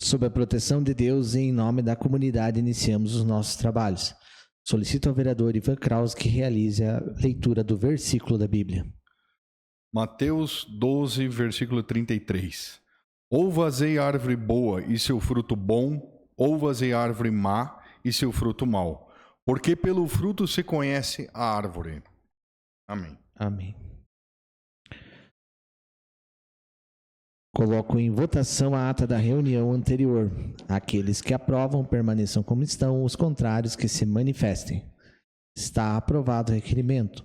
Sob a proteção de Deus e em nome da comunidade, iniciamos os nossos trabalhos. Solicito ao vereador Ivan Kraus que realize a leitura do versículo da Bíblia. Mateus 12, versículo 33. Ou vazei árvore boa e seu fruto bom, ou vazei árvore má e seu fruto mau. Porque pelo fruto se conhece a árvore. Amém. Amém. Coloco em votação a ata da reunião anterior. Aqueles que aprovam permaneçam como estão, os contrários que se manifestem. Está aprovado o requerimento.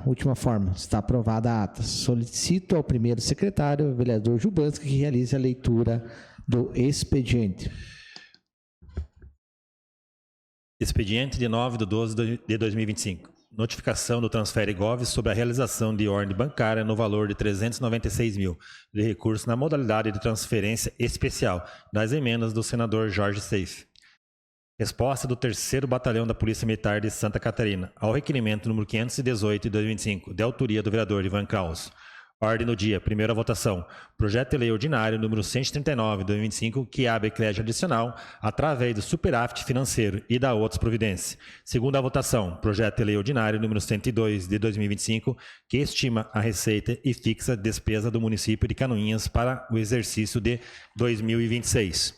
Última forma, está aprovada a ata. Solicito ao primeiro secretário, o vereador Jubanski, que realize a leitura do expediente. Expediente de 9/12/2025. Notificação do Transfere Gov sobre a realização de ordem bancária no valor de 396 mil de recurso na modalidade de transferência especial das emendas do senador Jorge Seife. Resposta do 3º Batalhão da Polícia Militar de Santa Catarina ao requerimento número 518 de 2025, de autoria do vereador Ivan Kraus. Ordem do dia. Primeira votação. Projeto de lei ordinário número 139 de 2025, que abre crédito adicional através do superávit financeiro e da outras providências. Segunda votação. Projeto de lei ordinário número 102 de 2025, que estima a receita e fixa a despesa do município de Canoinhas para o exercício de 2026.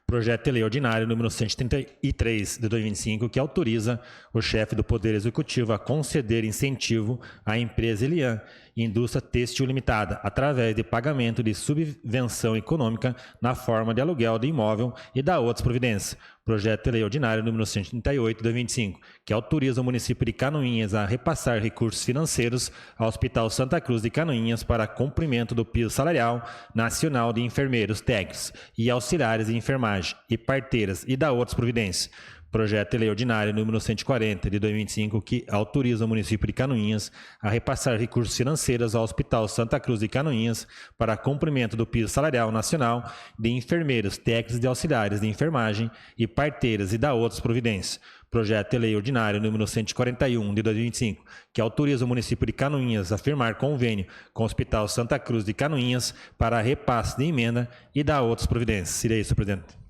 Projeto de lei ordinário número 133 de 2025, que autoriza o chefe do Poder Executivo a conceder incentivo à empresa Elian Indústria Têxtil Limitada, através de pagamento de subvenção econômica na forma de aluguel de imóvel e da outras providências. Projeto de lei ordinário número 138 de 2025, que autoriza o município de Canoinhas a repassar recursos financeiros ao Hospital Santa Cruz de Canoinhas para cumprimento do piso salarial nacional de enfermeiros, técnicos e auxiliares de enfermagem e parteiras e da outras providências. Projeto de lei ordinário número 140 de 2025, que autoriza o município de Canoinhas a repassar recursos financeiros ao Hospital Santa Cruz de Canoinhas para cumprimento do piso salarial nacional de enfermeiros, técnicos e auxiliares de enfermagem e parteiras e da outras providências. Projeto de lei ordinário número 141 de 2025, que autoriza o município de Canoinhas a firmar convênio com o Hospital Santa Cruz de Canoinhas para repasse de emenda e da outras providências. Seria isso, presidente.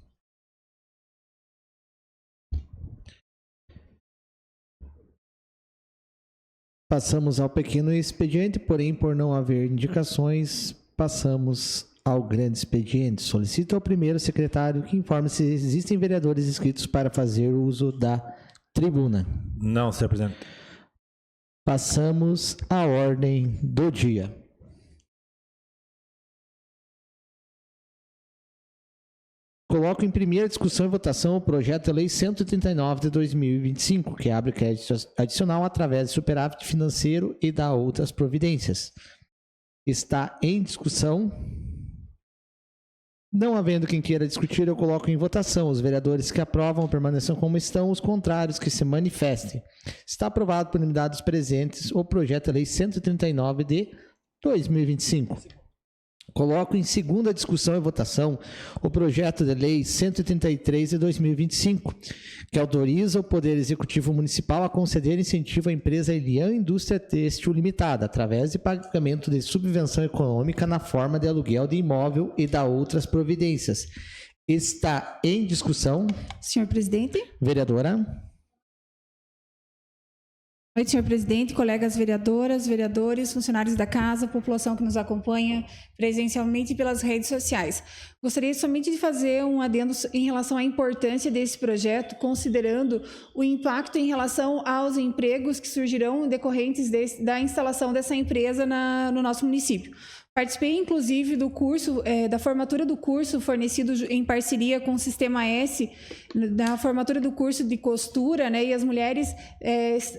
Passamos ao pequeno expediente, porém, por não haver indicações, passamos ao grande expediente. Solicito ao primeiro secretário que informe se existem vereadores inscritos para fazer uso da tribuna. Não, senhor presidente. Passamos à ordem do dia. Coloco em primeira discussão e votação o projeto de lei 139 de 2025, que abre crédito adicional através de superávit financeiro e da outras providências. Está em discussão. Não havendo quem queira discutir, eu coloco em votação. Os vereadores que aprovam permaneçam como estão, os contrários que se manifestem. Está aprovado por unanimidade dos presentes o projeto de lei 139 de 2025. Coloco em segunda discussão e votação o projeto de lei 133 de 2025, que autoriza o Poder Executivo Municipal a conceder incentivo à empresa Elian Indústria Têxtil Limitada, através de pagamento de subvenção econômica na forma de aluguel de imóvel e da outras providências. Está em discussão. Senhor presidente. Vereadora. Oi, senhor presidente, colegas vereadoras, vereadores, funcionários da casa, população que nos acompanha presencialmente pelas redes sociais. Gostaria somente de fazer um adendo em relação à importância desse projeto, considerando o impacto em relação aos empregos que surgirão decorrentes da instalação dessa empresa no nosso município. Participei, inclusive, do curso, da formatura do curso fornecido em parceria com o Sistema S, da formatura do curso de costura, né? E as mulheres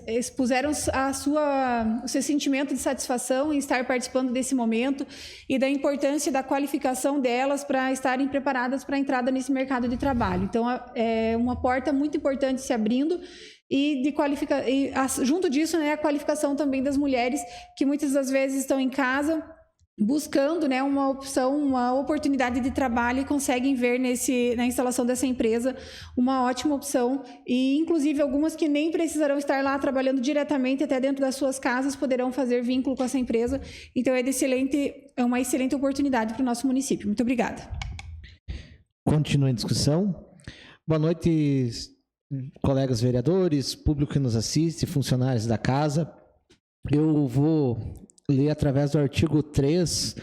expuseram o seu sentimento de satisfação em estar participando desse momento e da importância da qualificação delas para estarem preparadas para a entrada nesse mercado de trabalho. Então, é uma porta muito importante se abrindo. E junto disso, né, a qualificação também das mulheres que muitas das vezes estão em casa buscando, né, uma opção, uma oportunidade de trabalho e conseguem ver na instalação dessa empresa uma ótima opção e, inclusive, algumas que nem precisarão estar lá trabalhando diretamente, até dentro das suas casas, poderão fazer vínculo com essa empresa. Então, é uma excelente oportunidade para o nosso município. Muito obrigada. Continua a discussão. Boa noite, colegas vereadores, público que nos assiste, funcionários da casa. Eu vou ler através do artigo 3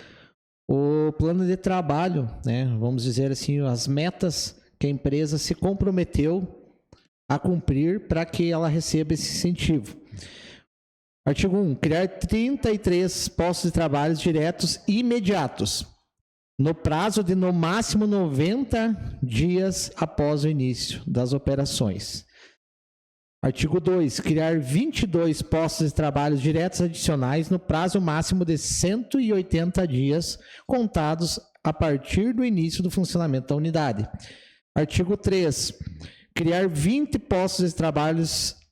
o plano de trabalho, né? Vamos dizer assim, as metas que a empresa se comprometeu a cumprir para que ela receba esse incentivo. Artigo 1. Criar 33 postos de trabalho diretos imediatos, no prazo de no máximo 90 dias após o início das operações. Artigo 2. Criar 22 postos de trabalho diretos adicionais no prazo máximo de 180 dias, contados a partir do início do funcionamento da unidade. Artigo 3. Criar 20 postos de trabalho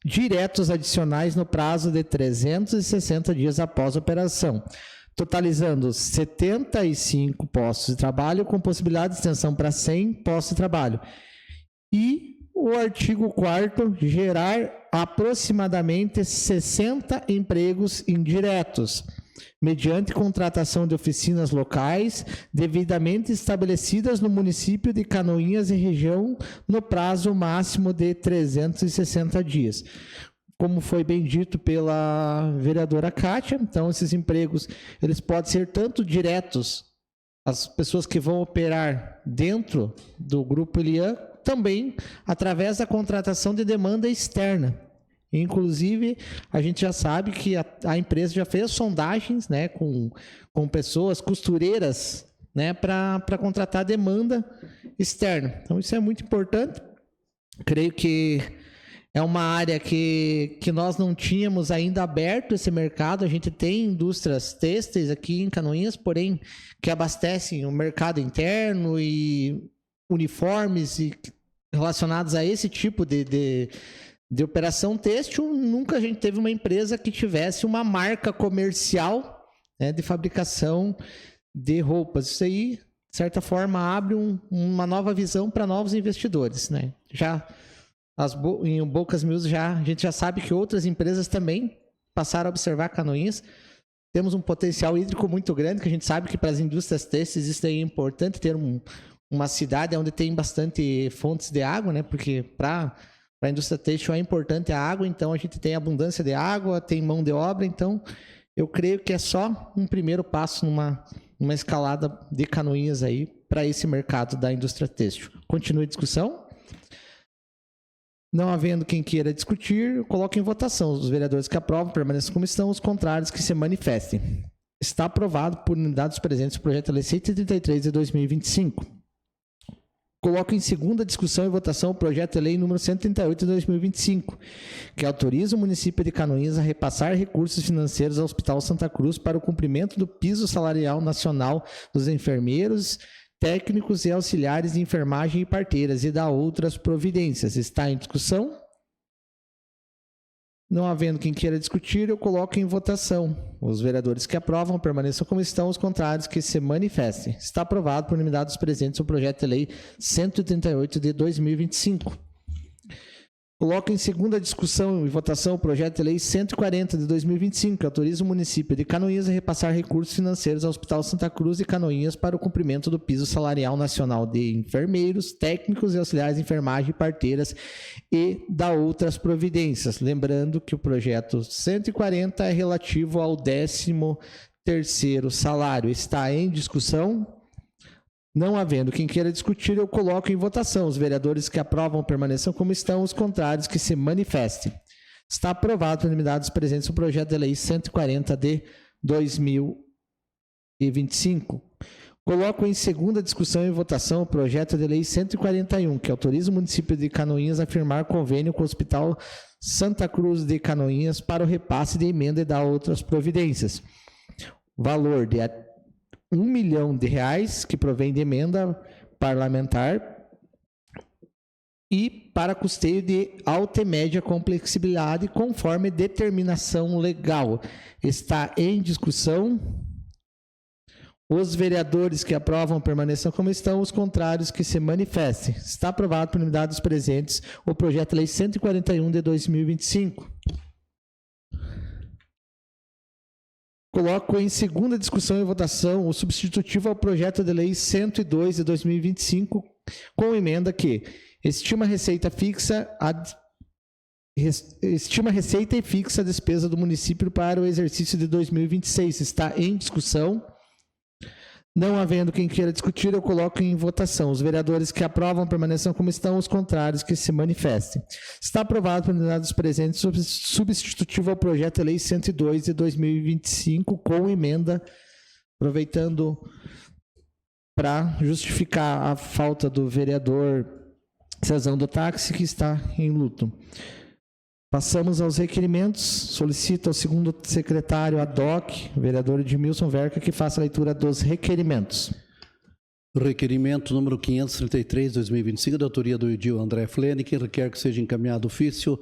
diretos adicionais no prazo de 360 dias após a operação, totalizando 75 postos de trabalho, com possibilidade de extensão para 100 postos de trabalho. E o artigo 4º, gerar aproximadamente 60 empregos indiretos, mediante contratação de oficinas locais devidamente estabelecidas no município de Canoinhas e região, no prazo máximo de 360 dias. Como foi bem dito pela vereadora Kátia, então esses empregos eles podem ser tanto diretos, as pessoas que vão operar dentro do Grupo Elian, também através da contratação de demanda externa. Inclusive, a gente já sabe que a empresa já fez sondagens, né, com pessoas costureiras, né, para contratar demanda externa. Então, isso é muito importante. Creio que é uma área que nós não tínhamos ainda aberto esse mercado. A gente tem indústrias têxteis aqui em Canoinhas, porém, que abastecem o mercado interno e uniformes e relacionados a esse tipo de operação têxtil. Nunca a gente teve uma empresa que tivesse uma marca comercial, né, de fabricação de roupas. Isso aí, de certa forma, abre uma nova visão para novos investidores, né? Já em bocas miúdas, a gente já sabe que outras empresas também passaram a observar Canoinhas. Temos um potencial hídrico muito grande, que a gente sabe que para as indústrias têxteis isso é importante, ter uma cidade onde tem bastante fontes de água, né? Porque para a indústria têxtil é importante a água, então a gente tem abundância de água, tem mão de obra, então eu creio que é só um primeiro passo numa escalada de Canoinhas aí para esse mercado da indústria têxtil. Continue a discussão. Não havendo quem queira discutir, eu coloco em votação. Os vereadores que aprovam permaneçam como estão, os contrários que se manifestem. Está aprovado por unanimidade dos presentes o projeto de lei 133 de 2025. Coloco em segunda discussão e votação o projeto de lei número 138 de 2025, que autoriza o município de Canoinhas a repassar recursos financeiros ao Hospital Santa Cruz para o cumprimento do piso salarial nacional dos enfermeiros, técnicos e auxiliares de enfermagem e parteiras e da outras providências. Está em discussão? Não havendo quem queira discutir, eu coloco em votação. Os vereadores que aprovam permaneçam como estão, os contrários que se manifestem. Está aprovado por unanimidade dos presentes o projeto de lei 138 de 2025. Coloco em segunda discussão e votação o projeto de lei 140 de 2025, que autoriza o município de Canoinhas a repassar recursos financeiros ao Hospital Santa Cruz de Canoinhas para o cumprimento do piso salarial nacional de enfermeiros, técnicos e auxiliares de enfermagem e parteiras e da outras providências. Lembrando que o projeto 140 é relativo ao 13º salário. Está em discussão? Não havendo quem queira discutir, eu coloco em votação. Os vereadores que aprovam permaneçam como estão, os contrários que se manifestem. Está aprovado por unanimidade dos presentes o projeto de lei 140 de 2025. Coloco em segunda discussão e votação o projeto de lei 141, que autoriza o município de Canoinhas a firmar convênio com o Hospital Santa Cruz de Canoinhas para o repasse de emenda e dar outras providências. Valor de R$1 milhão, que provém de emenda parlamentar e para custeio de alta e média complexibilidade, conforme determinação legal. Está em discussão? Os vereadores que aprovam permaneçam como estão, os contrários que se manifestem. Está aprovado por unanimidade dos presentes o projeto de lei 141 de 2025. Coloco em segunda discussão e votação o substitutivo ao projeto de lei 102 de 2025, com emenda que estima receita e fixa a despesa do município para o exercício de 2026. Está em discussão. Não havendo quem queira discutir, eu coloco em votação. Os vereadores que aprovam permaneçam como estão, os contrários que se manifestem. Está aprovado por unanimidade dos presentes substitutivo ao projeto de lei 102 de 2025, com emenda, aproveitando para justificar a falta do vereador Cezão do Táxi, que está em luto. Passamos aos requerimentos. Solicito ao segundo secretário ad hoc, vereador Edmilson Verca, que faça a leitura dos requerimentos. Requerimento número 533, 2025, da autoria do Edil André Flene, que requer que seja encaminhado ofício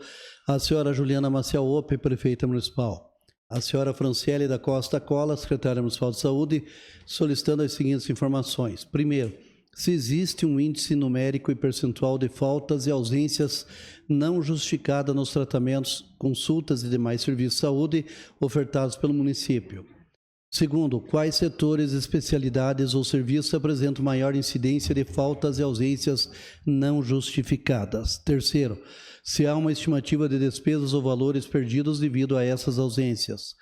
à senhora Juliana Maciel Ope, prefeita municipal. A senhora Franciele da Costa Cola, secretária municipal de saúde, solicitando as seguintes informações. Primeiro, se existe um índice numérico e percentual de faltas e ausências não justificada nos tratamentos, consultas e demais serviços de saúde ofertados pelo município. Segundo, quais setores, especialidades ou serviços apresentam maior incidência de faltas e ausências não justificadas. Terceiro, se há uma estimativa de despesas ou valores perdidos devido a essas ausências.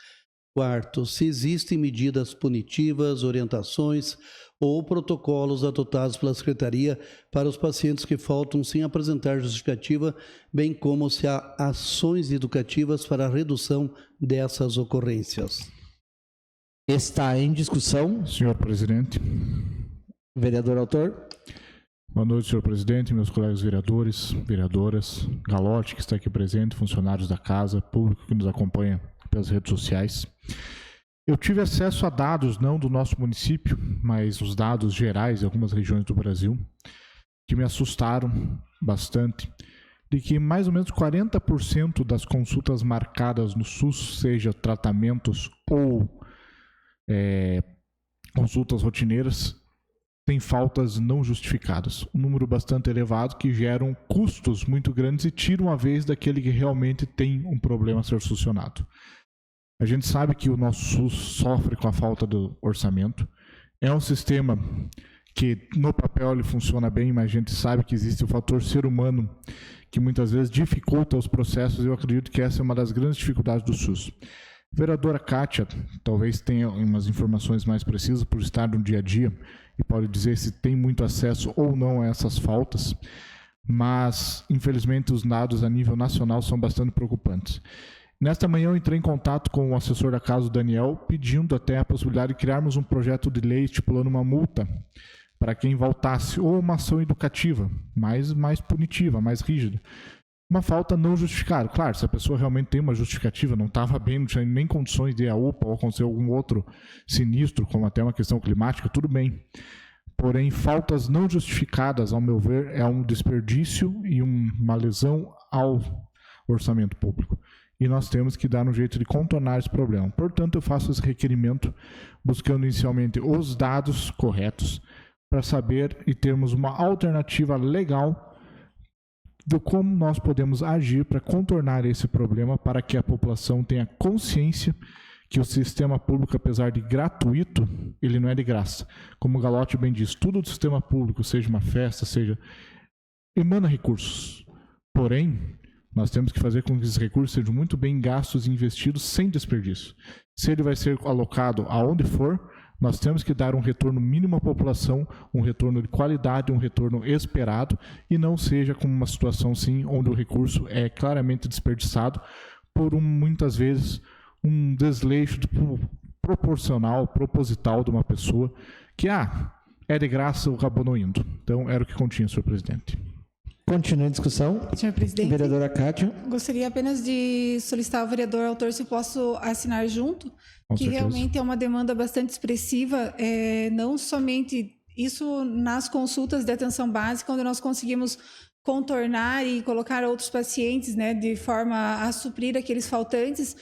Quarto, se existem medidas punitivas, orientações ou protocolos adotados pela Secretaria para os pacientes que faltam sem apresentar justificativa, bem como se há ações educativas para a redução dessas ocorrências. Está em discussão. Senhor presidente. Vereador autor. Boa noite, senhor presidente, meus colegas vereadores, vereadoras, Galote, que está aqui presente, funcionários da casa, público que nos acompanha pelas redes sociais. Eu tive acesso a dados, não do nosso município, mas os dados gerais de algumas regiões do Brasil, que me assustaram bastante, de que mais ou menos 40% das consultas marcadas no SUS, seja tratamentos ou consultas rotineiras, têm faltas não justificadas. Um número bastante elevado que geram custos muito grandes e tiram a vez daquele que realmente tem um problema a ser solucionado. A gente sabe que o nosso SUS sofre com a falta do orçamento. É um sistema que no papel ele funciona bem, mas a gente sabe que existe o fator ser humano que muitas vezes dificulta os processos. Eu acredito que essa é uma das grandes dificuldades do SUS. A vereadora Kátia talvez tenha umas informações mais precisas por estar no dia a dia e pode dizer se tem muito acesso ou não a essas faltas, mas infelizmente os dados a nível nacional são bastante preocupantes. Nesta manhã eu entrei em contato com o assessor da casa, o Daniel, pedindo até a possibilidade de criarmos um projeto de lei estipulando uma multa para quem voltasse, ou uma ação educativa, mais punitiva, mais rígida. Uma falta não justificada. Claro, se a pessoa realmente tem uma justificativa, não estava bem, não tinha nem condições de ir à UPA ou acontecer algum outro sinistro, como até uma questão climática, tudo bem. Porém, faltas não justificadas, ao meu ver, é um desperdício e uma lesão ao orçamento público. E nós temos que dar um jeito de contornar esse problema. Portanto, eu faço esse requerimento buscando inicialmente os dados corretos para saber e termos uma alternativa legal do como nós podemos agir para contornar esse problema, para que a população tenha consciência que o sistema público, apesar de gratuito, ele não é de graça. Como o Galote bem diz, tudo do sistema público, seja uma festa, emana recursos. Porém, nós temos que fazer com que esses recursos sejam muito bem gastos e investidos sem desperdício. Se ele vai ser alocado aonde for, nós temos que dar um retorno mínimo à população, um retorno de qualidade, um retorno esperado, e não seja como uma situação assim, onde o recurso é claramente desperdiçado por muitas vezes um desleixo proporcional, proposital de uma pessoa que, é de graça, acabou não indo. Então, era o que continha, senhor presidente. Continua a discussão. Senhor presidente, vereadora Kátia. Gostaria apenas de solicitar ao vereador autor se posso assinar junto, Com que certeza. realmente é uma demanda bastante expressiva, não somente isso nas consultas de atenção básica, onde nós conseguimos contornar e colocar outros pacientes, né, de forma a suprir aqueles faltantes,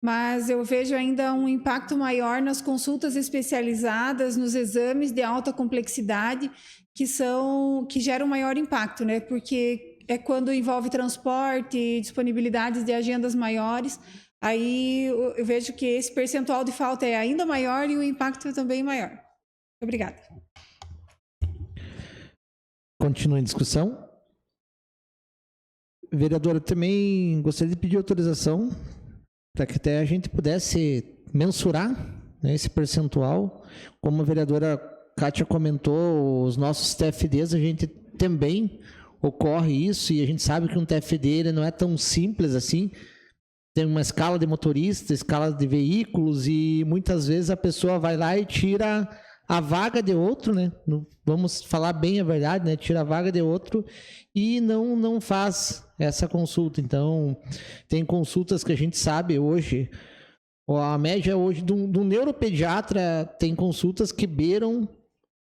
mas eu vejo ainda um impacto maior nas consultas especializadas, nos exames de alta complexidade, que geram maior impacto, né? Porque é quando envolve transporte, disponibilidades de agendas maiores, aí eu vejo que esse percentual de falta é ainda maior e o impacto é também maior. Obrigada. Continua em discussão. Vereadora, também gostaria de pedir autorização para que até a gente pudesse mensurar, né, esse percentual. Como a vereadora Kátia comentou, os nossos TFDs, a gente também ocorre isso, e a gente sabe que um TFD ele não é tão simples assim. Tem uma escala de motorista, escala de veículos, e muitas vezes a pessoa vai lá e tira a vaga de outro, né? Vamos falar bem a verdade, né? Tira a vaga de outro e não faz essa consulta. Então, tem consultas que a gente sabe hoje, a média hoje do neuropediatra tem consultas que beiram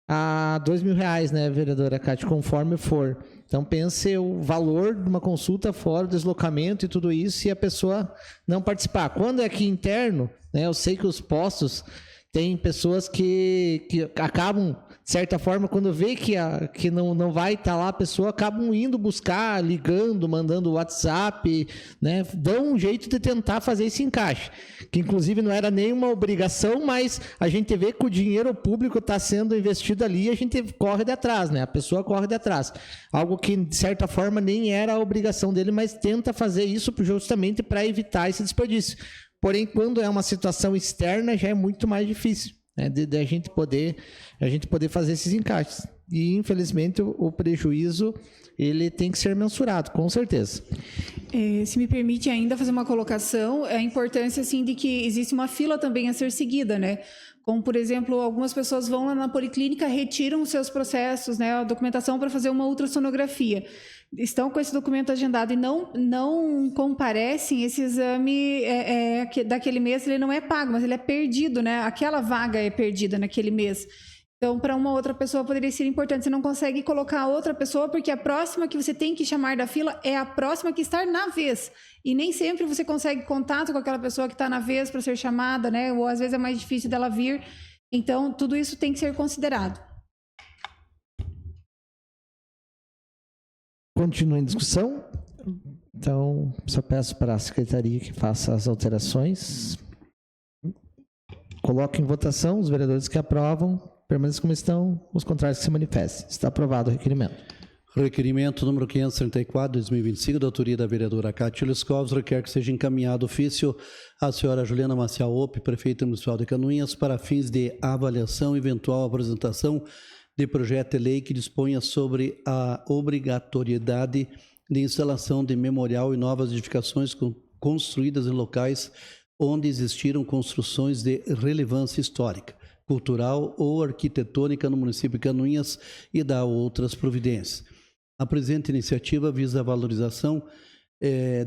a R$2.000, né, vereadora Kátia, conforme for. Então, pense o valor de uma consulta fora o deslocamento e tudo isso, e a pessoa não participar. Quando é aqui interno, né, eu sei que os postos tem pessoas que acabam, de certa forma, quando vê que não vai estar lá, a pessoa acabam indo buscar, ligando, mandando WhatsApp, né? Dão um jeito de tentar fazer esse encaixe, que inclusive não era nenhuma obrigação, mas a gente vê que o dinheiro público está sendo investido ali e a gente corre de atrás, né? A pessoa corre de atrás. Algo que, de certa forma, nem era a obrigação dele, mas tenta fazer isso justamente para evitar esse desperdício. Porém, quando é uma situação externa, já é muito mais difícil, né, de a gente poder fazer esses encaixes. E, infelizmente, o prejuízo ele tem que ser mensurado, com certeza. Se me permite ainda fazer uma colocação, a importância assim, de que existe uma fila também a ser seguida, né? Como, por exemplo, algumas pessoas vão lá na policlínica, retiram os seus processos, né, a documentação para fazer uma ultrassonografia. Estão com esse documento agendado e não comparecem, esse exame daquele mês ele não é pago, mas ele é perdido, né? Aquela vaga é perdida naquele mês. Então, para uma outra pessoa poderia ser importante. Você não consegue colocar outra pessoa porque a próxima que você tem que chamar da fila é a próxima que está na vez. E nem sempre você consegue contato com aquela pessoa que está na vez para ser chamada, né? Ou às vezes é mais difícil dela vir. Então, tudo isso tem que ser considerado. Continua em discussão. Então, só peço para a secretaria que faça as alterações. Coloque em votação os vereadores que aprovam, permaneçam como estão, os contrários que se manifestem. Está aprovado o requerimento. Requerimento número 534, 2025, da autoria da vereadora Kátia Lescovs, requer que seja encaminhado ofício à senhora Juliana Maciel Ope, prefeita municipal de Canoinhas, para fins de avaliação e eventual apresentação de projeto de lei que disponha sobre a obrigatoriedade de instalação de memorial e novas edificações construídas em locais onde existiram construções de relevância histórica, cultural ou arquitetônica no município de Canoinhas e da outras providências. A presente iniciativa visa a valorização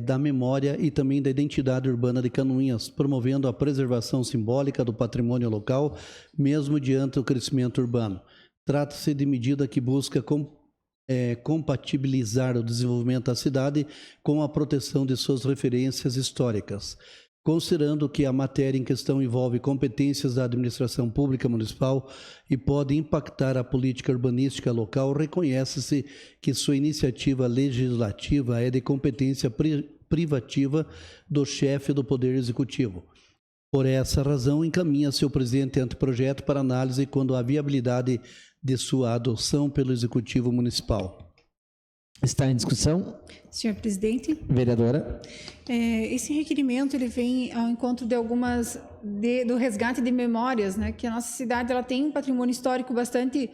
da memória e também da identidade urbana de Canoinhas, promovendo a preservação simbólica do patrimônio local, mesmo diante do crescimento urbano. Trata-se de medida que busca compatibilizar o desenvolvimento da cidade com a proteção de suas referências históricas. Considerando que a matéria em questão envolve competências da administração pública municipal e pode impactar a política urbanística local, reconhece-se que sua iniciativa legislativa é de competência privativa do chefe do Poder Executivo. Por essa razão, encaminha-se o presente anteprojeto para análise quando há viabilidade de sua adoção pelo Executivo Municipal. Está em discussão? Senhor presidente. Vereadora. Esse requerimento ele vem ao encontro de algumas do resgate de memórias, né? Que a nossa cidade ela tem um patrimônio histórico bastante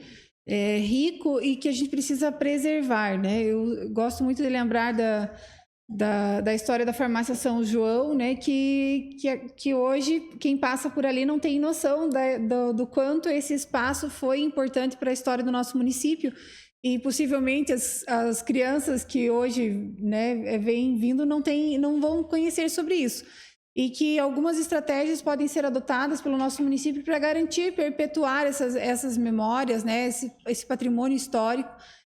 rico e que a gente precisa preservar, né? Eu gosto muito de lembrar da história da farmácia São João, né? Que hoje quem passa por ali não tem noção do quanto esse espaço foi importante para a história do nosso município. E possivelmente as crianças que hoje, né, vêm vindo não vão conhecer sobre isso. E que algumas estratégias podem ser adotadas pelo nosso município para garantir, perpetuar essas memórias, né, esse patrimônio histórico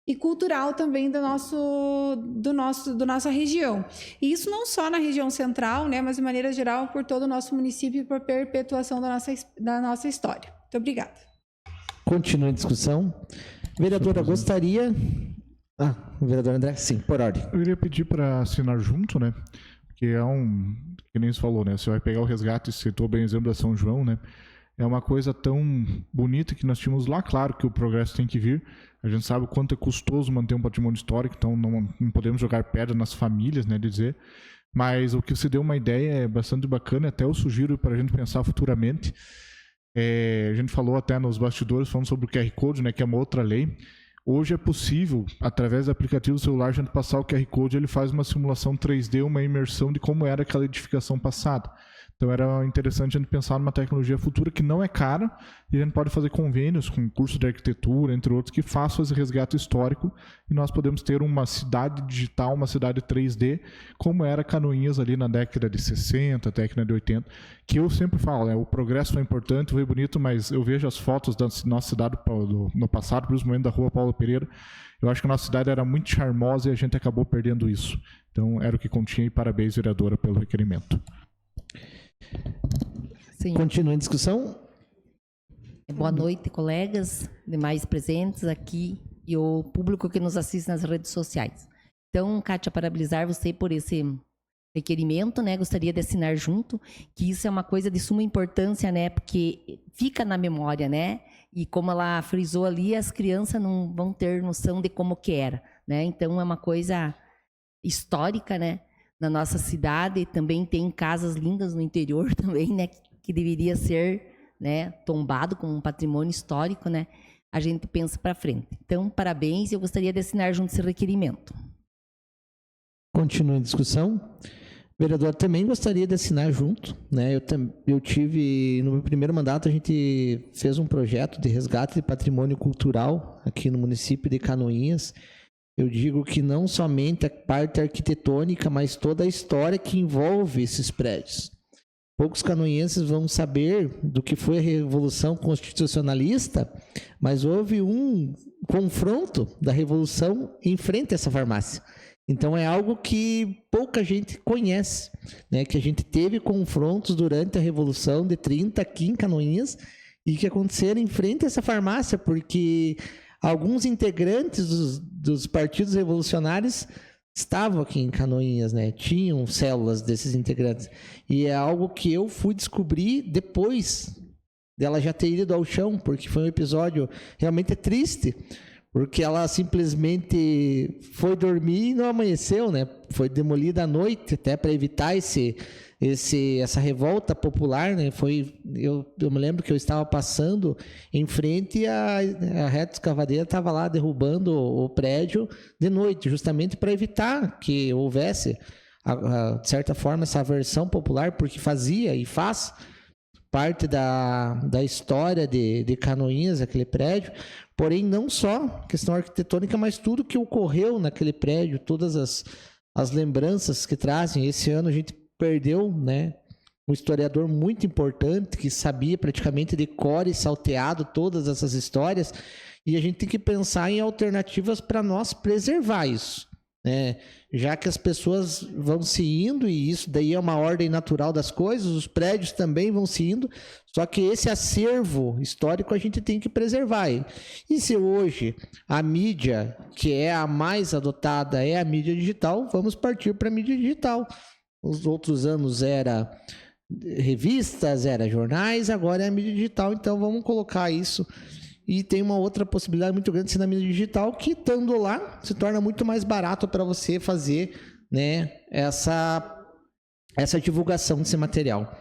e cultural também da nossa região. E isso não só na região central, né, mas de maneira geral por todo o nosso município e por perpetuação da nossa história. Muito obrigada. Continua a discussão. Vereadora, gostaria... vereador André, sim, por ordem. Eu iria pedir para assinar junto, né? Porque que nem você falou, né? Você vai pegar o resgate, citou bem o exemplo da São João, né? É uma coisa tão bonita que nós tínhamos lá, claro que o progresso tem que vir. A gente sabe o quanto é custoso manter um patrimônio histórico, então não podemos jogar pedra nas famílias, né, de dizer. Mas o que você deu uma ideia é bastante bacana, até eu sugiro para a gente pensar futuramente. A gente falou até nos bastidores, falando sobre o QR Code, né, que é uma outra lei. Hoje é possível, através do aplicativo do celular, a gente passar o QR Code, ele faz uma simulação 3D, uma imersão de como era aquela edificação passada. Então era interessante a gente pensar numa tecnologia futura que não é cara, e a gente pode fazer convênios com curso de arquitetura, entre outros, que façam esse resgate histórico, e nós podemos ter uma cidade digital, uma cidade 3D, como era Canoinhas ali na década de 60, década de 80, que eu sempre falo, né, o progresso foi importante, foi bonito, mas eu vejo as fotos da nossa cidade no passado, principalmente da Rua Paulo Pereira, eu acho que a nossa cidade era muito charmosa e a gente acabou perdendo isso. Então era o que continha, e parabéns, vereadora, pelo requerimento. Sim. Continua em discussão. Boa noite, colegas, demais presentes aqui e o público que nos assiste nas redes sociais. Então, Kátia, parabenizar você por esse requerimento, né? Gostaria de assinar junto, que isso é uma coisa de suma importância, né? Porque fica na memória, né? E como ela frisou ali, as crianças não vão ter noção de como que era, né? Então, é uma coisa histórica, né? Na nossa cidade, também tem casas lindas no interior também, né, que deveria ser, né, tombado como um patrimônio histórico, né, a gente pensa para frente. Então, parabéns, eu gostaria de assinar junto esse requerimento. Continua em discussão. Vereador, também gostaria de assinar junto, né, eu tive, no meu primeiro mandato, a gente fez um projeto de resgate de patrimônio cultural aqui no município de Canoinhas. Eu digo que não somente a parte arquitetônica, mas toda a história que envolve esses prédios. Poucos canoinhenses vão saber do que foi a Revolução Constitucionalista, mas houve um confronto da Revolução em frente a essa farmácia. Então é algo que pouca gente conhece, né? Que a gente teve confrontos durante a Revolução de 30 aqui em Canoinhas e que aconteceram em frente a essa farmácia, porque alguns integrantes dos partidos revolucionários estavam aqui em Canoinhas, né? Tinham células desses integrantes. E é algo que eu fui descobrir depois dela já ter ido ao chão, porque foi um episódio realmente triste, porque ela simplesmente foi dormir e não amanheceu, né? Foi demolida à noite, até para evitar essa revolta popular, né? Eu me lembro que eu estava passando em frente e a reta escavadeira estava lá derrubando o prédio de noite, justamente para evitar que houvesse, de certa forma, essa aversão popular, porque fazia e faz parte da história de Canoinhas, aquele prédio. Porém, não só questão arquitetônica, mas tudo que ocorreu naquele prédio, todas as lembranças que trazem. Esse ano a gente perdeu, né, um historiador muito importante que sabia praticamente de cor e salteado todas essas histórias, e a gente tem que pensar em alternativas para nós preservar isso, né? Já que as pessoas vão se indo, e isso daí é uma ordem natural das coisas, os prédios também vão se indo, só que esse acervo histórico a gente tem que preservar. E se hoje a mídia, que é a mais adotada, é a mídia digital, vamos partir para a mídia digital. Os outros anos era revistas, era jornais, agora é a mídia digital, então vamos colocar isso. E tem uma outra possibilidade muito grande de ser na mídia digital, que estando lá se torna muito mais barato para você fazer, né, essa divulgação desse material.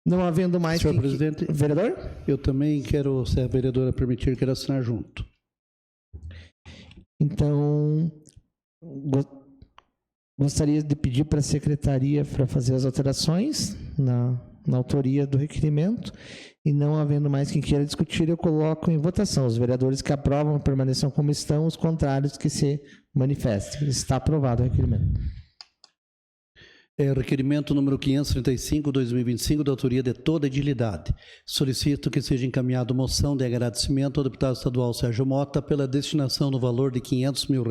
Não havendo mais... Senhor presidente, vereador? Eu também quero, se a vereadora permitir, quero assinar junto. Então, gostaria de pedir para a secretaria para fazer as alterações na autoria do requerimento, e não havendo mais quem queira discutir, eu coloco em votação. Os vereadores que aprovam permaneçam como estão, os contrários que se manifestem. Está aprovado o requerimento. Requerimento número 535/2025, da autoria de toda a edilidade. Solicito que seja encaminhado moção de agradecimento ao deputado estadual Sérgio Mota pela destinação do valor de R$500 mil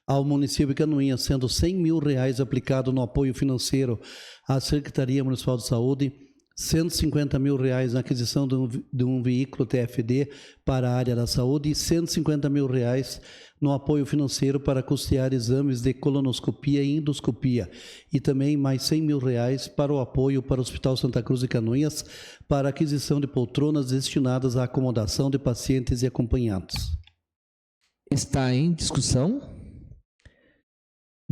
ao município de Canoinhas, sendo R$100 mil aplicado no apoio financeiro à Secretaria Municipal de Saúde, R$150 mil na aquisição de um veículo TFD para a área da saúde e R$150 mil no apoio financeiro para custear exames de colonoscopia e endoscopia, e também mais R$100 mil para o apoio para o Hospital Santa Cruz de Canoinhas para a aquisição de poltronas destinadas à acomodação de pacientes e acompanhantes. Está em discussão?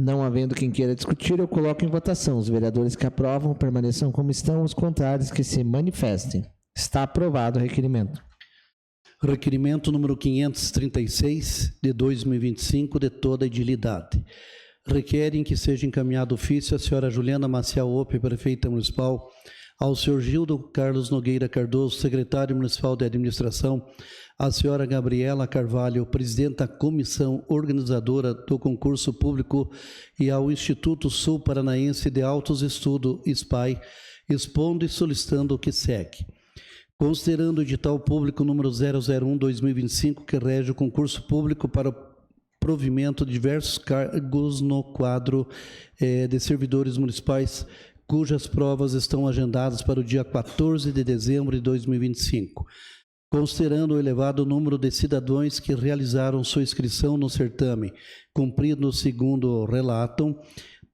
Não havendo quem queira discutir, eu coloco em votação. Os vereadores que aprovam permaneçam como estão, os contrários que se manifestem. Está aprovado o requerimento. Requerimento número 536 de 2025, de toda a edilidade. Requerem que seja encaminhado ofício à senhora Juliana Maciel Ope, prefeita municipal, ao senhor Gildo Carlos Nogueira Cardoso, secretário municipal de administração, à senhora Gabriela Carvalho, presidente da comissão organizadora do concurso público, e ao Instituto Sul Paranaense de Altos Estudos, SPAI, expondo e solicitando o que segue. Considerando o edital público número 001/2025, que rege o concurso público para o provimento de diversos cargos no quadro de servidores municipais, cujas provas estão agendadas para o dia 14 de dezembro de 2025. Considerando o elevado número de cidadãos que realizaram sua inscrição no certame, cumprindo segundo relatam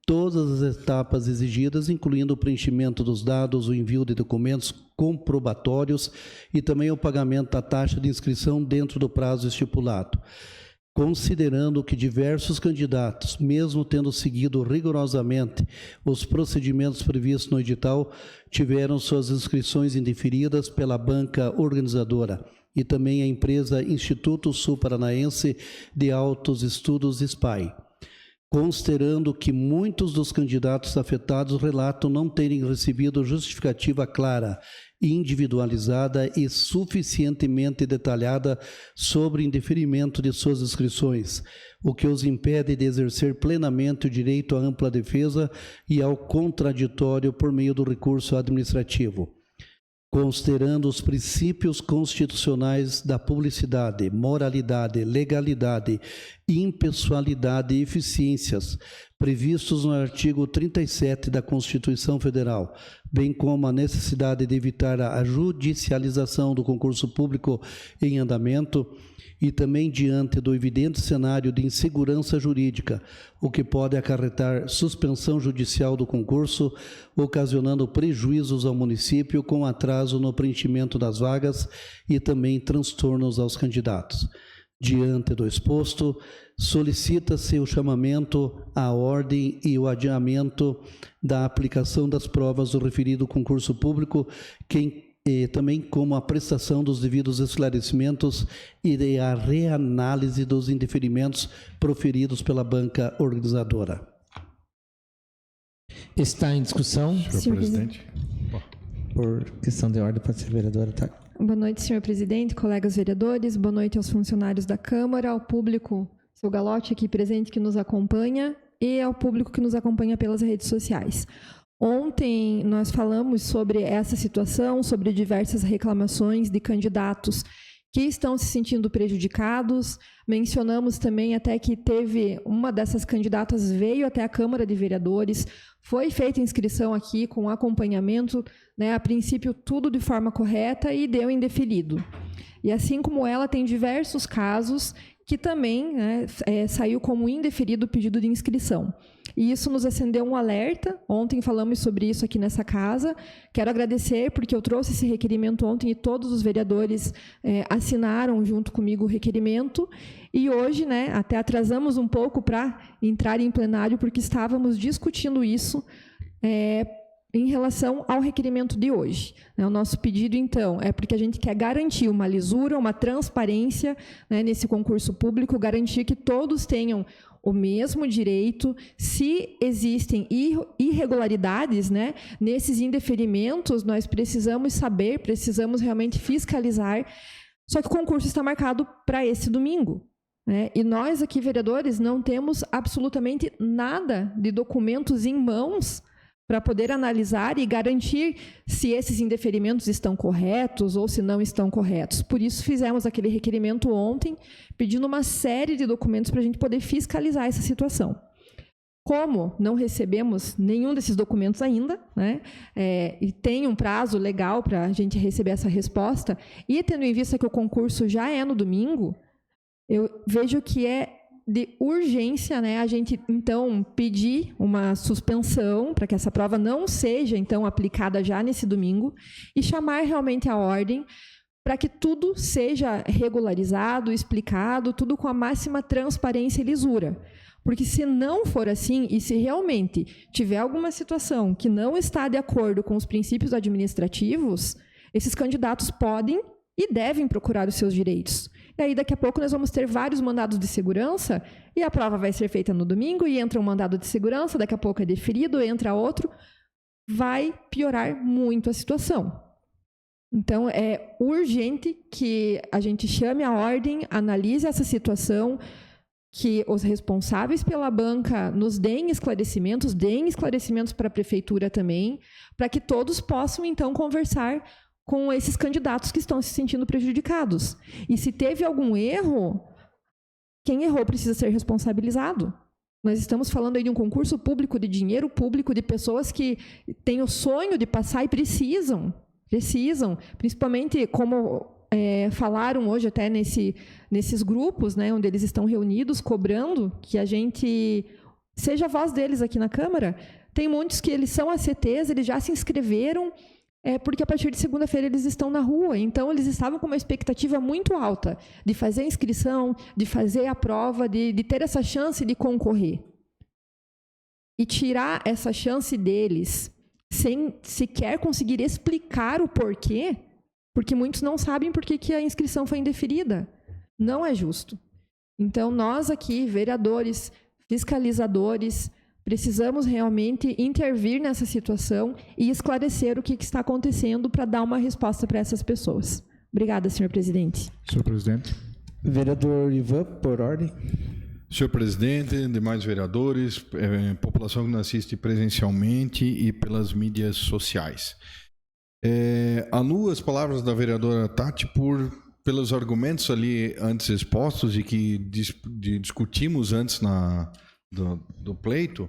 todas as etapas exigidas, incluindo o preenchimento dos dados, o envio de documentos comprobatórios e também o pagamento da taxa de inscrição dentro do prazo estipulado. Considerando que diversos candidatos, mesmo tendo seguido rigorosamente os procedimentos previstos no edital, tiveram suas inscrições indeferidas pela banca organizadora e também a empresa Instituto Sul Paranaense de Altos Estudos, SPAI. Considerando que muitos dos candidatos afetados relatam não terem recebido justificativa clara, individualizada e suficientemente detalhada sobre o indeferimento de suas inscrições, o que os impede de exercer plenamente o direito à ampla defesa e ao contraditório por meio do recurso administrativo. Considerando os princípios constitucionais da publicidade, moralidade, legalidade, impessoalidade e eficiências previstos no artigo 37 da Constituição Federal, bem como a necessidade de evitar a judicialização do concurso público em andamento, e também diante do evidente cenário de insegurança jurídica, o que pode acarretar suspensão judicial do concurso, ocasionando prejuízos ao município com atraso no preenchimento das vagas e também transtornos aos candidatos. Diante do exposto, solicita-se o chamamento à ordem e o adiamento da aplicação das provas do referido concurso público, também como a prestação dos devidos esclarecimentos e a reanálise dos indeferimentos proferidos pela banca organizadora. Está em discussão? Senhor presidente. Por questão de ordem, pode ser vereadora, tá? Boa noite, senhor presidente, colegas vereadores, boa noite aos funcionários da Câmara, ao público, seu Galote aqui presente que nos acompanha e ao público que nos acompanha pelas redes sociais. Ontem nós falamos sobre essa situação, sobre diversas reclamações de candidatos que estão se sentindo prejudicados. Mencionamos também até que teve uma dessas candidatas veio até a Câmara de Vereadores, foi feita inscrição aqui com acompanhamento, né, a princípio tudo de forma correta e deu indeferido. E assim como ela, tem diversos casos que também, né, saiu como indeferido o pedido de inscrição. E isso nos acendeu um alerta. Ontem falamos sobre isso aqui nessa casa. Quero agradecer porque eu trouxe esse requerimento ontem e todos os vereadores assinaram junto comigo o requerimento. E hoje, né, até atrasamos um pouco para entrar em plenário porque estávamos discutindo isso em relação ao requerimento de hoje. O nosso pedido, então, é porque a gente quer garantir uma lisura, uma transparência, né, nesse concurso público, garantir que todos tenham o mesmo direito. Se existem irregularidades, né, nesses indeferimentos, nós precisamos saber, precisamos realmente fiscalizar. Só que o concurso está marcado para esse domingo. né? E nós aqui, vereadores, não temos absolutamente nada de documentos em mãos para poder analisar e garantir se esses indeferimentos estão corretos ou se não estão corretos. Por isso, fizemos aquele requerimento ontem, pedindo uma série de documentos para a gente poder fiscalizar essa situação. Como não recebemos nenhum desses documentos ainda, né, e tem um prazo legal para a gente receber essa resposta, e tendo em vista que o concurso já é no domingo, eu vejo que é de urgência, né, a gente, então, pedir uma suspensão para que essa prova não seja, então, aplicada já nesse domingo e chamar realmente a ordem para que tudo seja regularizado, explicado, tudo com a máxima transparência e lisura. Porque se não for assim, e se realmente tiver alguma situação que não está de acordo com os princípios administrativos, esses candidatos podem e devem procurar os seus direitos. E aí, daqui a pouco, nós vamos ter vários mandados de segurança, e a prova vai ser feita no domingo, e entra um mandado de segurança, daqui a pouco é deferido, entra outro. Vai piorar muito a situação. Então, é urgente que a gente chame a ordem, analise essa situação, que os responsáveis pela banca nos deem esclarecimentos para a prefeitura também, para que todos possam, então, conversar com esses candidatos que estão se sentindo prejudicados. E se teve algum erro, quem errou precisa ser responsabilizado. Nós estamos falando aí de um concurso público, de dinheiro público, de pessoas que têm o sonho de passar e precisam, principalmente como falaram hoje até nesses grupos, né, onde eles estão reunidos, cobrando que a gente seja a voz deles aqui na Câmara. Tem muitos que eles são ACTs, eles já se inscreveram, porque a partir de segunda-feira eles estão na rua. Então, eles estavam com uma expectativa muito alta de fazer a inscrição, de fazer a prova, de ter essa chance de concorrer. E tirar essa chance deles sem sequer conseguir explicar o porquê, porque muitos não sabem por que a inscrição foi indeferida. Não é justo. Então, nós aqui, vereadores, fiscalizadores, precisamos realmente intervir nessa situação e esclarecer o que está acontecendo para dar uma resposta para essas pessoas. Obrigada, senhor presidente. Senhor presidente. Vereador Ivan, por ordem. Senhor presidente, demais vereadores, população que nos assiste presencialmente e pelas mídias sociais. Anulo as palavras da vereadora Tati pelos argumentos ali antes expostos e que discutimos antes do pleito,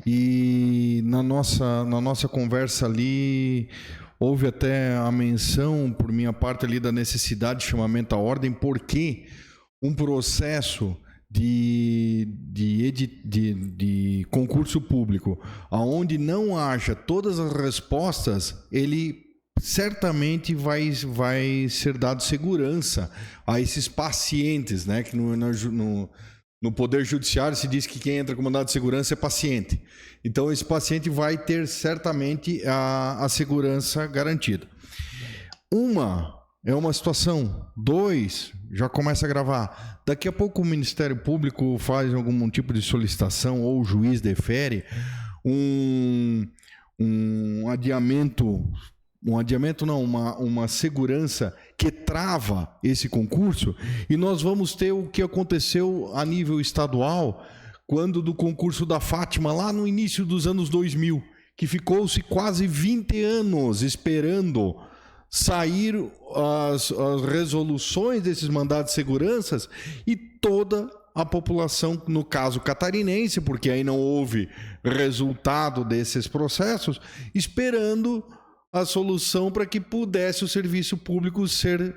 e na nossa conversa ali houve até a menção por minha parte ali da necessidade de chamamento à ordem, porque um processo de concurso público aonde não haja todas as respostas, ele certamente vai ser dado segurança a esses pacientes, né? Que no Poder Judiciário se diz que quem entra com mandado de segurança é paciente. Então, esse paciente vai ter certamente a segurança garantida. É uma situação. 2, já começa a gravar. Daqui a pouco o Ministério Público faz algum tipo de solicitação ou o juiz defere um adiamento... uma segurança que trava esse concurso, e nós vamos ter o que aconteceu a nível estadual quando do concurso da Fátima, lá no início dos anos 2000, que ficou-se quase 20 anos esperando sair as resoluções desses mandados de segurança, e toda a população, no caso catarinense, porque aí não houve resultado desses processos, esperando a solução para que pudesse o serviço público ser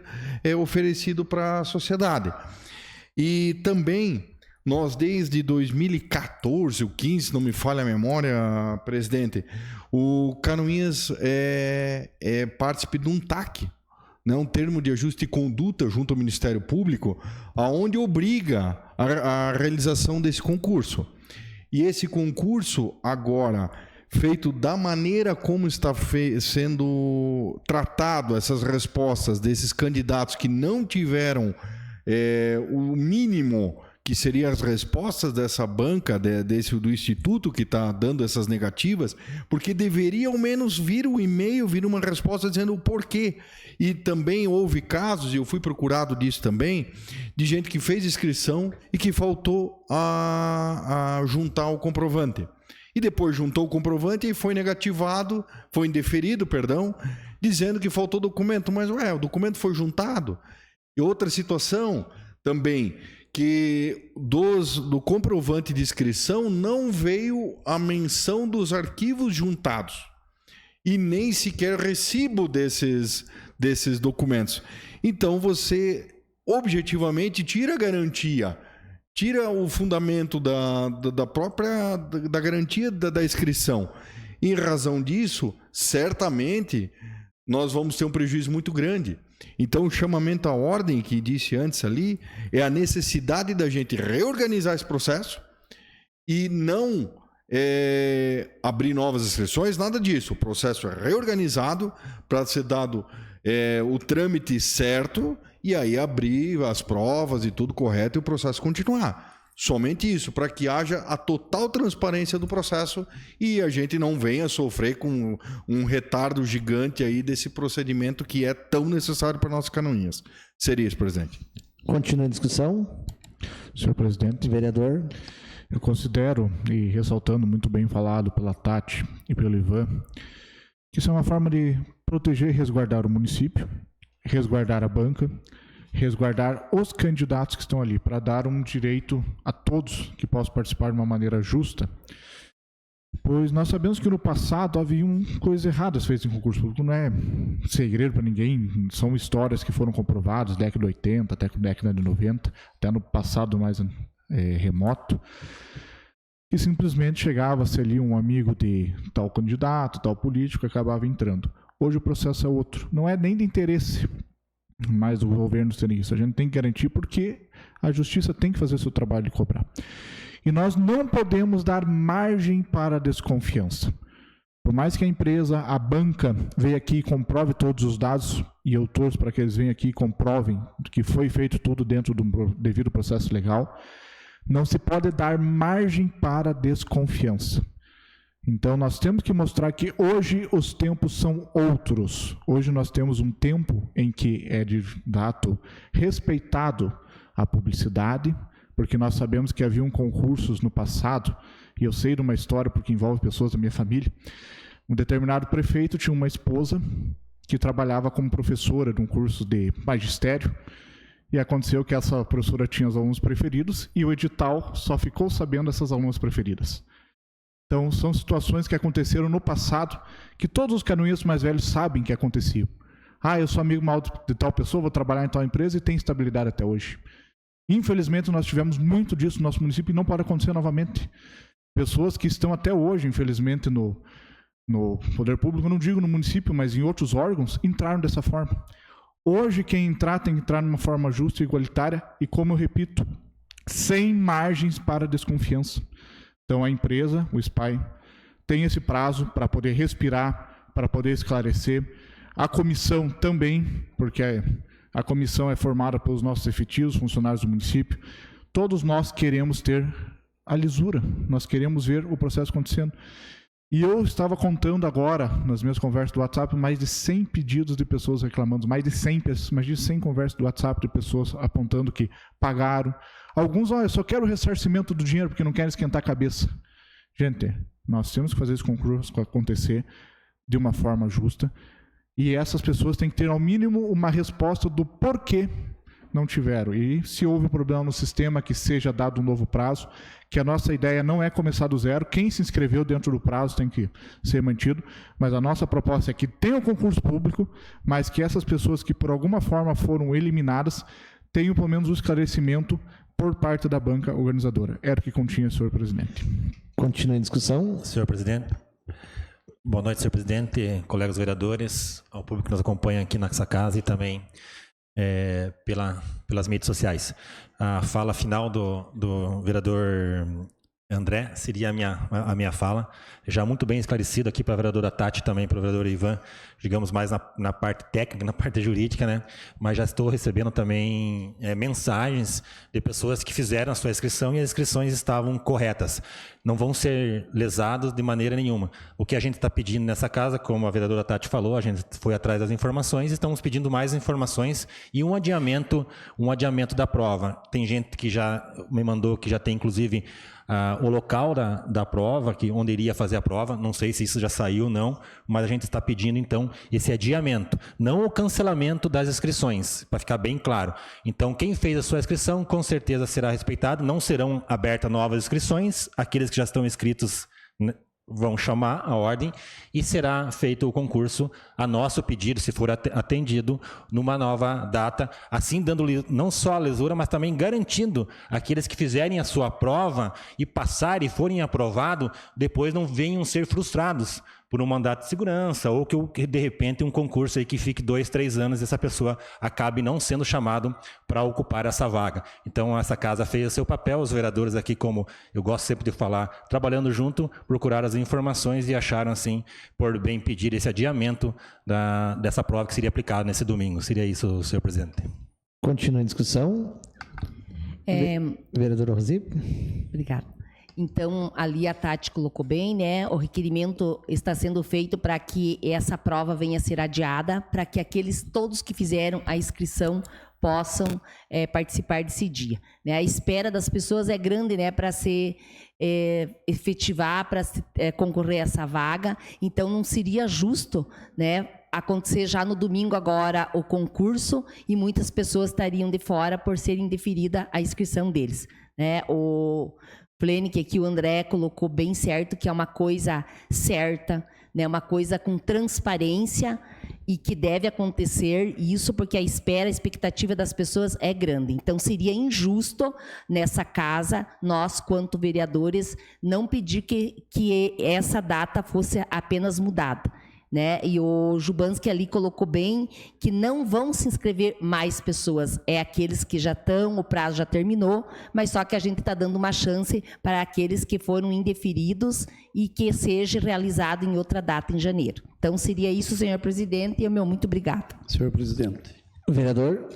oferecido para a sociedade. E também, nós desde 2014, ou 15, não me falha a memória, presidente, o Canoinhas é partícipe de um TAC, né, um termo de ajuste de conduta junto ao Ministério Público, aonde obriga a realização desse concurso. E esse concurso, agora, feito da maneira como está sendo tratado essas respostas desses candidatos que não tiveram o mínimo que seriam as respostas dessa banca, do instituto que está dando essas negativas, porque deveria ao menos vir um e-mail, vir uma resposta dizendo o porquê. E também houve casos, e eu fui procurado disso também, de gente que fez inscrição e que faltou a juntar o comprovante. E depois juntou o comprovante e foi negativado, foi indeferido, perdão, dizendo que faltou documento. Mas, o documento foi juntado. E outra situação também, que do comprovante de inscrição não veio a menção dos arquivos juntados. E nem sequer recibo desses documentos. Então, você, objetivamente, tira a garantia, tira o fundamento da própria da garantia da inscrição. Em razão disso, certamente, nós vamos ter um prejuízo muito grande. Então, o chamamento à ordem que disse antes ali é a necessidade da gente reorganizar esse processo e não abrir novas inscrições, nada disso. O processo é reorganizado para ser dado o trâmite certo e aí abrir as provas e tudo correto e o processo continuar. Somente isso, para que haja a total transparência do processo e a gente não venha sofrer com um retardo gigante aí desse procedimento que é tão necessário para nossas canoinhas. Seria isso, presidente. Continua a discussão. Senhor presidente. Vereador. Eu considero, e ressaltando muito bem falado pela Tati e pelo Ivan, que isso é uma forma de proteger e resguardar o município, resguardar a banca, resguardar os candidatos que estão ali, para dar um direito a todos que possam participar de uma maneira justa. Pois nós sabemos que no passado havia coisas erradas feitas em concurso público, não é segredo para ninguém, são histórias que foram comprovadas, década de 80, até década de 90, até no passado mais remoto, que simplesmente chegava-se ali um amigo de tal candidato, tal político, acabava entrando. Hoje o processo é outro, não é nem de interesse mais do governo ter isso, a gente tem que garantir porque a justiça tem que fazer o seu trabalho de cobrar. E nós não podemos dar margem para a desconfiança. Por mais que a empresa, a banca, venha aqui e comprove todos os dados, e eu torço para que eles venham aqui e comprovem que foi feito tudo dentro do devido processo legal, não se pode dar margem para a desconfiança. Então, nós temos que mostrar que hoje os tempos são outros. Hoje nós temos um tempo em que é de fato respeitado a publicidade, porque nós sabemos que haviam concursos no passado, e eu sei de uma história porque envolve pessoas da minha família. Um determinado prefeito tinha uma esposa que trabalhava como professora de um curso de magistério, e aconteceu que essa professora tinha os alunos preferidos, e o edital só ficou sabendo dessas alunas preferidas. Então, são situações que aconteceram no passado, que todos os canoinhas mais velhos sabem que aconteciam. Eu sou amigo mal de tal pessoa, vou trabalhar em tal empresa e tem estabilidade até hoje. Infelizmente, nós tivemos muito disso no nosso município e não pode acontecer novamente. Pessoas que estão até hoje, infelizmente, no poder público, não digo no município, mas em outros órgãos, entraram dessa forma. Hoje, quem entrar tem que entrar de uma forma justa e igualitária e, como eu repito, sem margens para desconfiança. Então, a empresa, o SPY, tem esse prazo para poder respirar, para poder esclarecer. A comissão também, porque a comissão é formada pelos nossos efetivos, funcionários do município. Todos nós queremos ter a lisura, nós queremos ver o processo acontecendo. E eu estava contando agora, nas minhas conversas do WhatsApp, mais de 100 pedidos de pessoas reclamando, mais de 100 conversas do WhatsApp de pessoas apontando que pagaram. Alguns, eu só quero o ressarcimento do dinheiro porque não querem esquentar a cabeça. Gente, nós temos que fazer esse concurso acontecer de uma forma justa e essas pessoas têm que ter, ao mínimo, uma resposta do porquê não tiveram. E se houve um problema no sistema, que seja dado um novo prazo, que a nossa ideia não é começar do zero. Quem se inscreveu dentro do prazo tem que ser mantido, mas a nossa proposta é que tenha um concurso público, mas que essas pessoas que por alguma forma foram eliminadas tenham pelo menos o esclarecimento por parte da banca organizadora. Era o que continha, senhor presidente. Continua em discussão. Senhor presidente. Boa noite, senhor presidente, colegas vereadores, ao público que nos acompanha aqui nessa casa e também pelas mídias sociais. A fala final do vereador André, seria a minha fala, já muito bem esclarecido aqui para a vereadora Tati, também para o vereador Ivan, digamos mais na parte técnica, na parte jurídica, né? Mas já estou recebendo também mensagens de pessoas que fizeram a sua inscrição e as inscrições estavam corretas. Não vão ser lesados de maneira nenhuma. O que a gente está pedindo nessa casa, como a vereadora Tati falou, a gente foi atrás das informações, estamos pedindo mais informações e um adiamento da prova. Tem gente que já me mandou, que já tem inclusive o local da prova, onde iria fazer a prova, não sei se isso já saiu ou não, mas a gente está pedindo então esse adiamento, não o cancelamento das inscrições, para ficar bem claro. Então quem fez a sua inscrição com certeza será respeitado, não serão abertas novas inscrições, aqueles que já estão inscritos vão chamar a ordem e será feito o concurso a nosso pedido, se for atendido, numa nova data, assim dando não só a lesura, mas também garantindo aqueles que fizerem a sua prova e passarem e forem aprovados, depois não venham ser frustrados por um mandato de segurança ou que de repente um concurso aí que fique 2, 3 anos e essa pessoa acabe não sendo chamado para ocupar essa vaga. Então essa casa fez o seu papel, os vereadores aqui, como eu gosto sempre de falar, trabalhando junto, procuraram as informações e acharam assim por bem pedir esse adiamento dessa prova que seria aplicada nesse domingo. Seria isso, senhor presidente. Continua a discussão. Vereadora Rosi. Obrigada. Então, ali a Tati colocou bem, né? O requerimento está sendo feito para que essa prova venha a ser adiada, para que todos que fizeram a inscrição possam participar desse dia. Né? A espera das pessoas é grande, né? Para se efetivar, para concorrer a essa vaga. Então, não seria justo, né? Acontecer já no domingo agora o concurso e muitas pessoas estariam de fora por ser indeferida a inscrição deles. Né? O Flenick aqui, o André colocou bem certo que é uma coisa certa, né? Uma coisa com transparência e que deve acontecer, isso porque a expectativa das pessoas é grande. Então, seria injusto nessa casa, nós, quanto vereadores, não pedir que essa data fosse apenas mudada. Né? E o Jubanski ali colocou bem que não vão se inscrever mais pessoas, é aqueles que já estão, o prazo já terminou, mas só que a gente está dando uma chance para aqueles que foram indeferidos e que seja realizado em outra data em janeiro. Então seria isso, senhor presidente, e o meu muito obrigado. Senhor presidente. Vereador.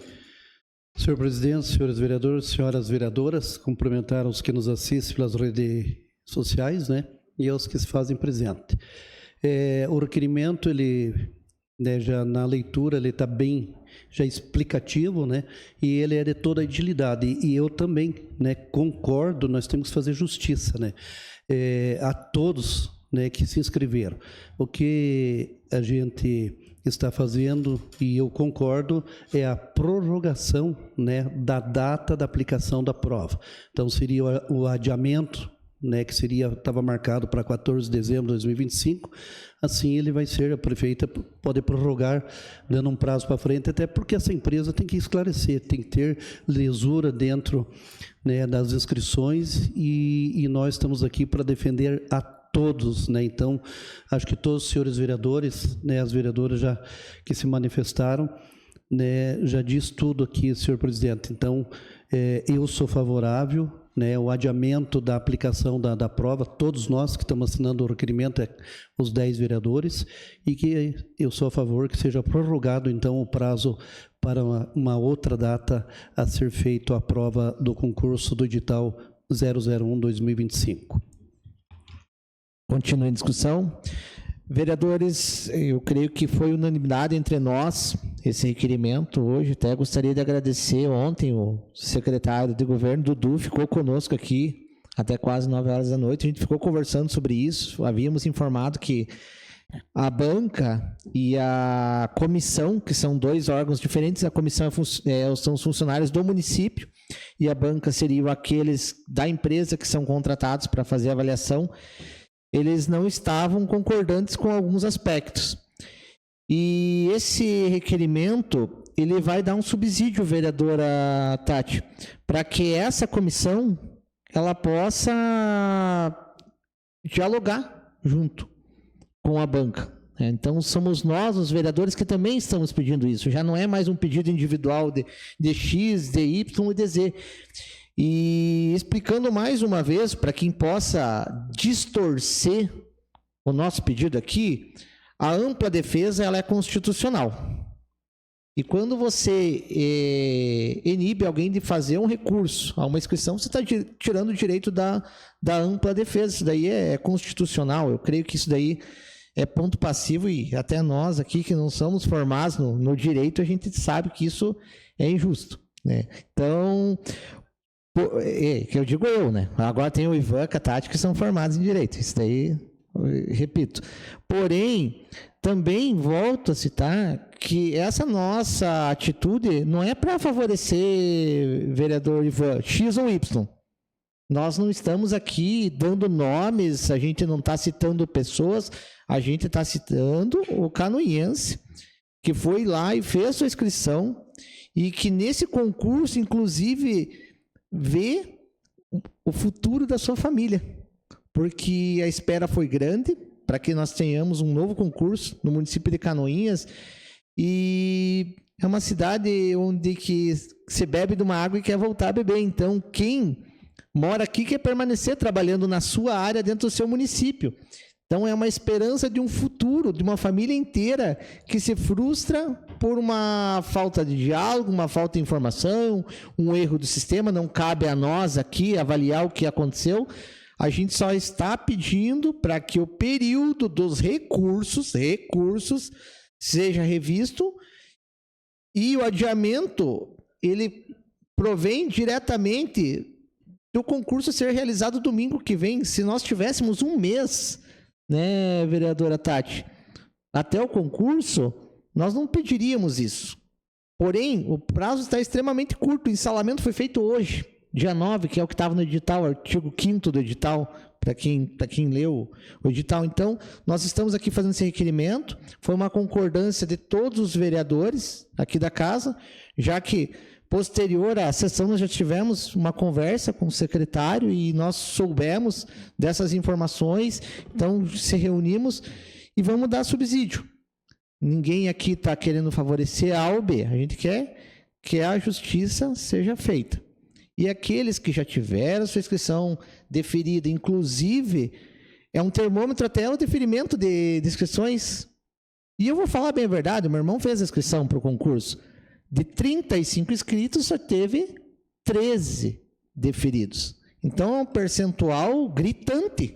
Senhor presidente, senhores vereadores, senhoras vereadoras, cumprimentar os que nos assistem pelas redes sociais, né? E aos que se fazem presente. O requerimento, ele, né, já na leitura, ele está bem já explicativo, né, e ele é de toda a agilidade. E eu também, né, concordo, nós temos que fazer justiça, né, a todos, né, que se inscreveram. O que a gente está fazendo, e eu concordo, é a prorrogação, né, da data da aplicação da prova. Então, seria o adiamento, né, que estava marcado para 14 de dezembro de 2025, assim ele vai ser, a prefeita pode prorrogar, dando um prazo para frente, até porque essa empresa tem que esclarecer, tem que ter lisura dentro, né, das inscrições, e nós estamos aqui para defender a todos, né? Então, acho que todos os senhores vereadores, né, as vereadoras já que se manifestaram, né, já diz tudo aqui, senhor presidente. Então, eu sou favorável, né, o adiamento da aplicação da prova, todos nós que estamos assinando o requerimento, os 10 vereadores, e que eu sou a favor que seja prorrogado, então, o prazo para uma outra data a ser feito a prova do concurso do edital 001-2025. Continua em discussão. Vereadores, eu creio que foi unanimidade entre nós esse requerimento hoje. Até gostaria de agradecer ontem o secretário de governo, Dudu, ficou conosco aqui até quase 9 horas da noite. A gente ficou conversando sobre isso. Havíamos informado que a banca e a comissão, que são 2 órgãos diferentes, a comissão são os funcionários do município e a banca seriam aqueles da empresa que são contratados para fazer a avaliação. Eles não estavam concordantes com alguns aspectos. E esse requerimento, ele vai dar um subsídio, vereadora Tati, para que essa comissão ela possa dialogar junto com a banca. Então, somos nós, os vereadores, que também estamos pedindo isso. Já não é mais um pedido individual de X, de Y e de Z. E explicando mais uma vez, para quem possa distorcer o nosso pedido aqui, a ampla defesa ela é constitucional. E quando você inibe alguém de fazer um recurso a uma inscrição, você está tirando o direito da ampla defesa. Isso daí é constitucional. Eu creio que isso daí é ponto passivo e até nós aqui que não somos formados no direito, a gente sabe que isso é injusto, né? Então, que eu digo eu, né? Agora tem o Ivan, a Tati, que são formados em direito. Isso daí, repito. Porém, também volto a citar que essa nossa atitude não é para favorecer vereador Ivan X ou Y. Nós não estamos aqui dando nomes, a gente não está citando pessoas, a gente está citando o canoiense, que foi lá e fez sua inscrição e que nesse concurso, inclusive, vê o futuro da sua família. Porque a espera foi grande para que nós tenhamos um novo concurso no município de Canoinhas e é uma cidade onde que se bebe de uma água e quer voltar a beber. Então, quem mora aqui quer permanecer trabalhando na sua área dentro do seu município. Então, é uma esperança de um futuro, de uma família inteira que se frustra por uma falta de diálogo, uma falta de informação, um erro do sistema. Não cabe a nós aqui avaliar o que aconteceu. A gente só está pedindo para que o período dos recursos seja revisto e o adiamento, ele provém diretamente do concurso ser realizado domingo que vem. Se nós tivéssemos um mês, né, vereadora Tati, até o concurso, nós não pediríamos isso. Porém, o prazo está extremamente curto. O ensalamento foi feito hoje, dia 9, que é o que estava no edital, artigo 5º do edital, para quem leu o edital. Então, nós estamos aqui fazendo esse requerimento. Foi uma concordância de todos os vereadores aqui da casa, já que posterior à sessão, nós já tivemos uma conversa com o secretário e nós soubemos dessas informações, então se reunimos e vamos dar subsídio. Ninguém aqui está querendo favorecer A ou B, a gente quer que a justiça seja feita. E aqueles que já tiveram sua inscrição deferida, inclusive, é um termômetro até o deferimento de inscrições. E eu vou falar bem a verdade, o meu irmão fez a inscrição para o concurso. De 35 inscritos, só teve 13 deferidos. Então, é um percentual gritante.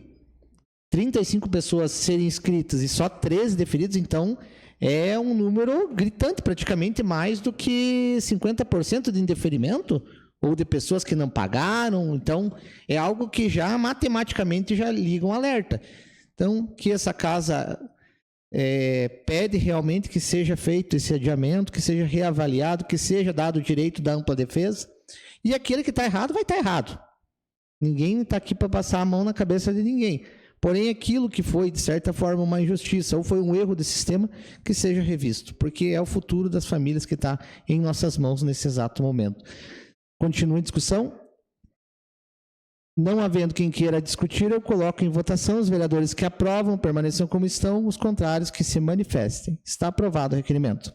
35 pessoas serem inscritas e só 13 deferidos, então, é um número gritante, praticamente mais do que 50% de indeferimento, ou de pessoas que não pagaram. Então, é algo que já matematicamente já liga um alerta. Então, que essa casa pede realmente que seja feito esse adiamento, que seja reavaliado, que seja dado o direito da ampla defesa. E aquele que está errado vai estar errado. Ninguém está aqui para passar a mão na cabeça de ninguém. Porém, aquilo que foi, de certa forma, uma injustiça ou foi um erro do sistema, que seja revisto, porque é o futuro das famílias que está em nossas mãos nesse exato momento. Continua em discussão. Não havendo quem queira discutir, eu coloco em votação. Os vereadores que aprovam permaneçam como estão, os contrários que se manifestem. Está aprovado o requerimento.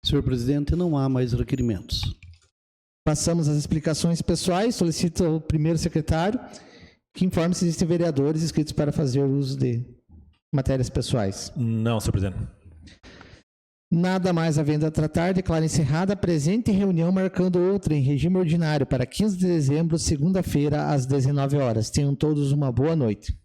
Senhor presidente, não há mais requerimentos. Passamos às explicações pessoais. Solicito ao primeiro secretário que informe se existem vereadores inscritos para fazer uso de matérias pessoais. Não, senhor presidente. Nada mais havendo a tratar, declaro encerrada a presente reunião, marcando outra em regime ordinário para 15 de dezembro, segunda-feira, às 19 horas. Tenham todos uma boa noite.